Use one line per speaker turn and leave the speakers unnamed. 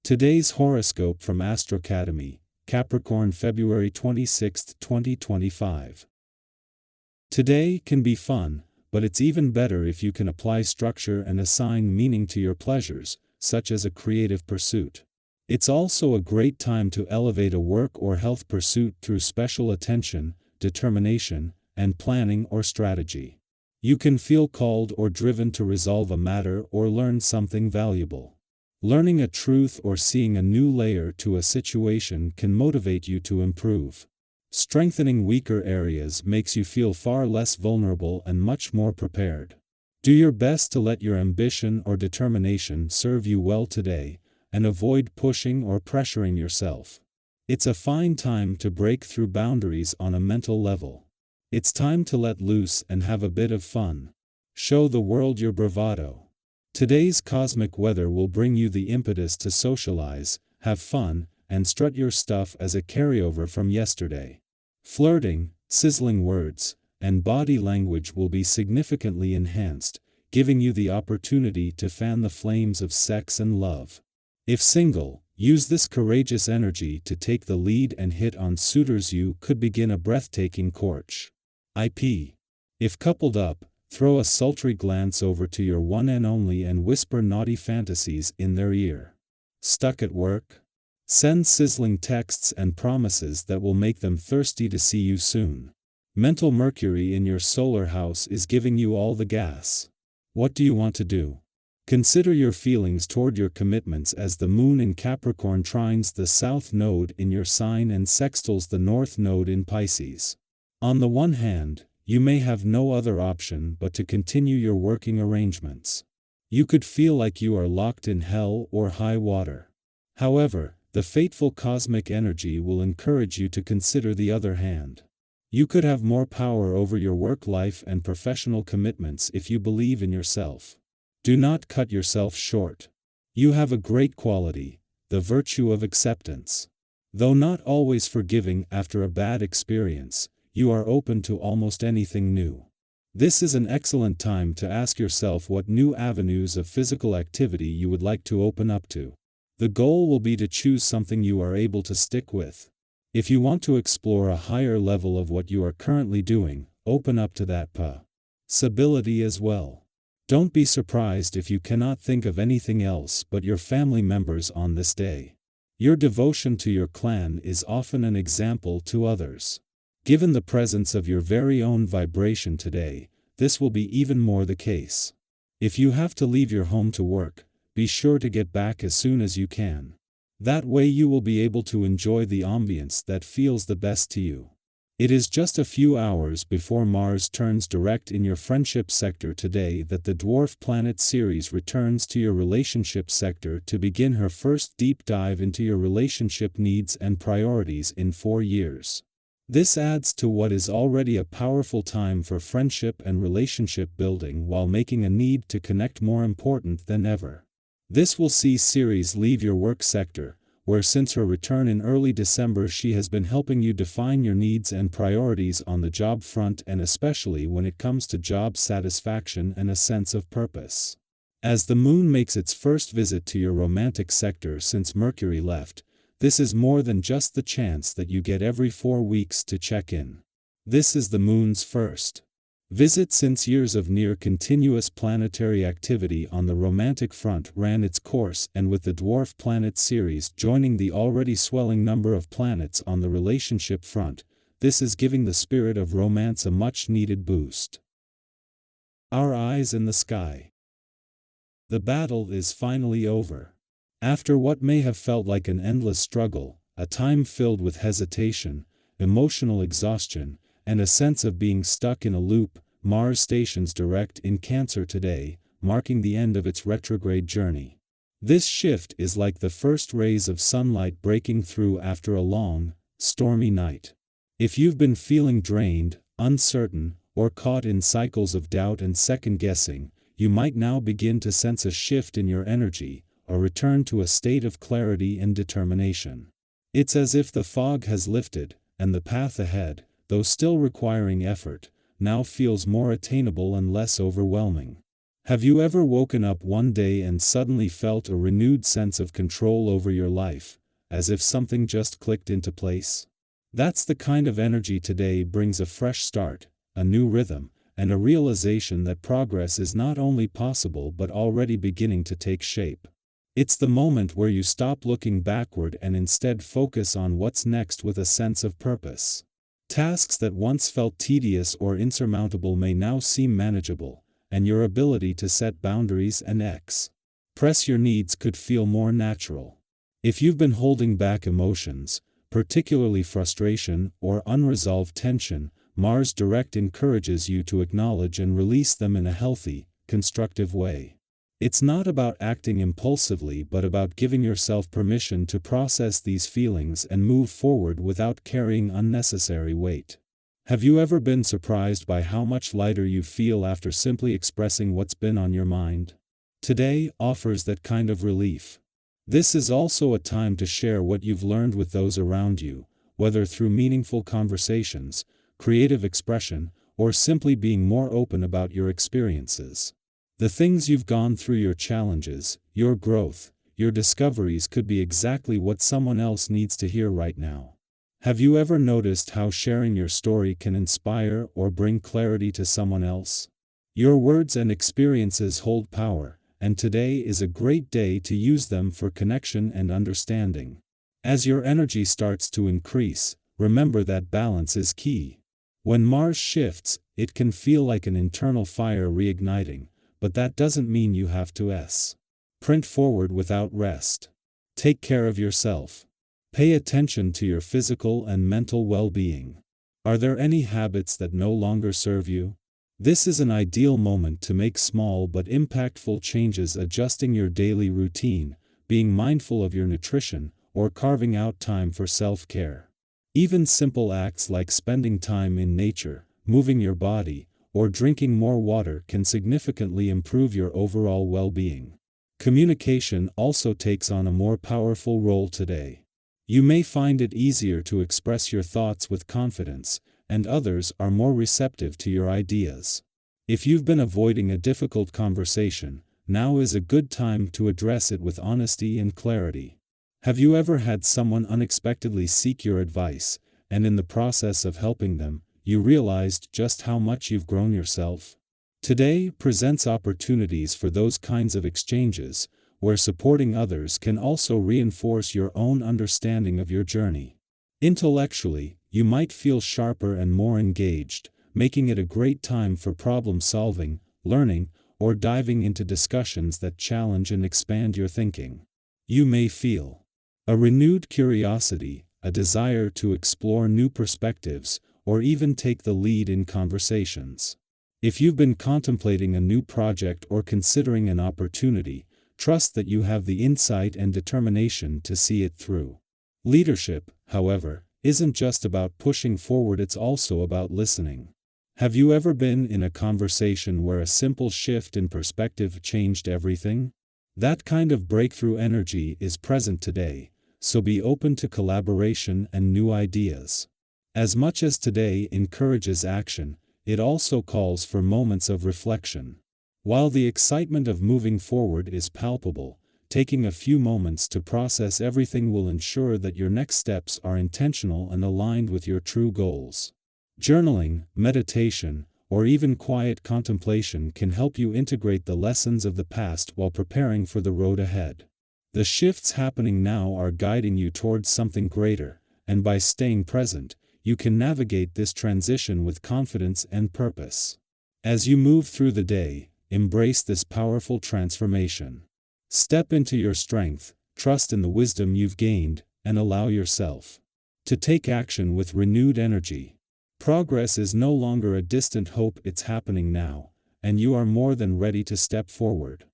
Today's horoscope from AstroCademy, Capricorn February 26, 2025. Today can be fun, but it's even better if you can apply structure and assign meaning to your pleasures, such as a creative pursuit. It's also a great time to elevate a work or health pursuit through special attention, determination, and planning or strategy. You can feel called or driven to resolve a matter or learn something valuable. Learning a truth or seeing a new layer to a situation can motivate you to improve. Strengthening weaker areas makes you feel far less vulnerable and much more prepared. Do your best to let your ambition or determination serve you well today, and avoid pushing or pressuring yourself. It's a fine time to break through boundaries on a mental level. It's time to let loose and have a bit of fun. Show the world your bravado. Today's cosmic weather will bring you the impetus to socialize, have fun, and strut your stuff as a carryover from yesterday. Flirting, sizzling words, and body language will be significantly enhanced, giving you the opportunity to fan the flames of sex and love. If single, use this courageous energy to take the lead and hit on suitors. You could begin a breathtaking courtship. If coupled up, throw a sultry glance over to your one and only and whisper naughty fantasies in their ear. Stuck at work? Send sizzling texts and promises that will make them thirsty to see you soon. Mental Mercury in your solar house is giving you all the gas. What do you want to do? Consider your feelings toward your commitments as the moon in Capricorn trines the south node in your sign and sextiles the north node in Pisces. On the one hand, you may have no other option but to continue your working arrangements. You could feel like you are locked in hell or high water. However, the fateful cosmic energy will encourage you to consider the other hand. You could have more power over your work life and professional commitments if you believe in yourself. Do not cut yourself short. You have a great quality, the virtue of acceptance. Though not always forgiving after a bad experience, you are open to almost anything new. This is an excellent time to ask yourself what new avenues of physical activity you would like to open up to. The goal will be to choose something you are able to stick with. If you want to explore a higher level of what you are currently doing, open up to that possibility as well. Don't be surprised if you cannot think of anything else but your family members on this day. Your devotion to your clan is often an example to others. Given the presence of your very own vibration today, this will be even more the case. If you have to leave your home to work, be sure to get back as soon as you can. That way you will be able to enjoy the ambience that feels the best to you. It is just a few hours before Mars turns direct in your friendship sector today that the dwarf planet Ceres returns to your relationship sector to begin her first deep dive into your relationship needs and priorities in 4 years. This adds to what is already a powerful time for friendship and relationship building while making a need to connect more important than ever. This will see Ceres leave your work sector, where since her return in early December she has been helping you define your needs and priorities on the job front, and especially when it comes to job satisfaction and a sense of purpose. As the moon makes its first visit to your romantic sector since Mercury left, this is more than just the chance that you get every 4 weeks to check in. This is the moon's first visit since years of near-continuous planetary activity on the romantic front ran its course, and with the dwarf planet Ceres joining the already swelling number of planets on the relationship front, this is giving the spirit of romance a much-needed boost. Our eyes in the sky. The battle is finally over. After what may have felt like an endless struggle, a time filled with hesitation, emotional exhaustion, and a sense of being stuck in a loop, Mars stations direct in Cancer today, marking the end of its retrograde journey. This shift is like the first rays of sunlight breaking through after a long, stormy night. If you've been feeling drained, uncertain, or caught in cycles of doubt and second-guessing, you might now begin to sense a shift in your energy, a return to a state of clarity and determination. It's as if the fog has lifted, and the path ahead, though still requiring effort, now feels more attainable and less overwhelming. Have you ever woken up one day and suddenly felt a renewed sense of control over your life, as if something just clicked into place? That's the kind of energy today brings: a fresh start, a new rhythm, and a realization that progress is not only possible but already beginning to take shape. It's the moment where you stop looking backward and instead focus on what's next with a sense of purpose. Tasks that once felt tedious or insurmountable may now seem manageable, and your ability to set boundaries and express your needs could feel more natural. If you've been holding back emotions, particularly frustration or unresolved tension, Mars direct encourages you to acknowledge and release them in a healthy, constructive way. It's not about acting impulsively but about giving yourself permission to process these feelings and move forward without carrying unnecessary weight. Have you ever been surprised by how much lighter you feel after simply expressing what's been on your mind? Today offers that kind of relief. This is also a time to share what you've learned with those around you, whether through meaningful conversations, creative expression, or simply being more open about your experiences. The things you've gone through, your challenges, your growth, your discoveries could be exactly what someone else needs to hear right now. Have you ever noticed how sharing your story can inspire or bring clarity to someone else? Your words and experiences hold power, and today is a great day to use them for connection and understanding. As your energy starts to increase, remember that balance is key. When Mars shifts, it can feel like an internal fire reigniting, but that doesn't mean you have to sprint forward without rest. Take care of yourself. Pay attention to your physical and mental well-being. Are there any habits that no longer serve you? This is an ideal moment to make small but impactful changes, adjusting your daily routine, being mindful of your nutrition, or carving out time for self-care. Even simple acts like spending time in nature, moving your body, or drinking more water can significantly improve your overall well-being. Communication also takes on a more powerful role today. You may find it easier to express your thoughts with confidence, and others are more receptive to your ideas. If you've been avoiding a difficult conversation, now is a good time to address it with honesty and clarity. Have you ever had someone unexpectedly seek your advice, and in the process of helping them, you realized just how much you've grown yourself? Today presents opportunities for those kinds of exchanges, where supporting others can also reinforce your own understanding of your journey. Intellectually, you might feel sharper and more engaged, making it a great time for problem solving, learning, or diving into discussions that challenge and expand your thinking. You may feel a renewed curiosity, a desire to explore new perspectives, or even take the lead in conversations. If you've been contemplating a new project or considering an opportunity, trust that you have the insight and determination to see it through. Leadership, however, isn't just about pushing forward, it's also about listening. Have you ever been in a conversation where a simple shift in perspective changed everything? That kind of breakthrough energy is present today, so be open to collaboration and new ideas. As much as today encourages action, it also calls for moments of reflection. While the excitement of moving forward is palpable, taking a few moments to process everything will ensure that your next steps are intentional and aligned with your true goals. Journaling, meditation, or even quiet contemplation can help you integrate the lessons of the past while preparing for the road ahead. The shifts happening now are guiding you towards something greater, and by staying present, you can navigate this transition with confidence and purpose. As you move through the day, embrace this powerful transformation. Step into your strength, trust in the wisdom you've gained, and allow yourself to take action with renewed energy. Progress is no longer a distant hope, it's happening now, and you are more than ready to step forward.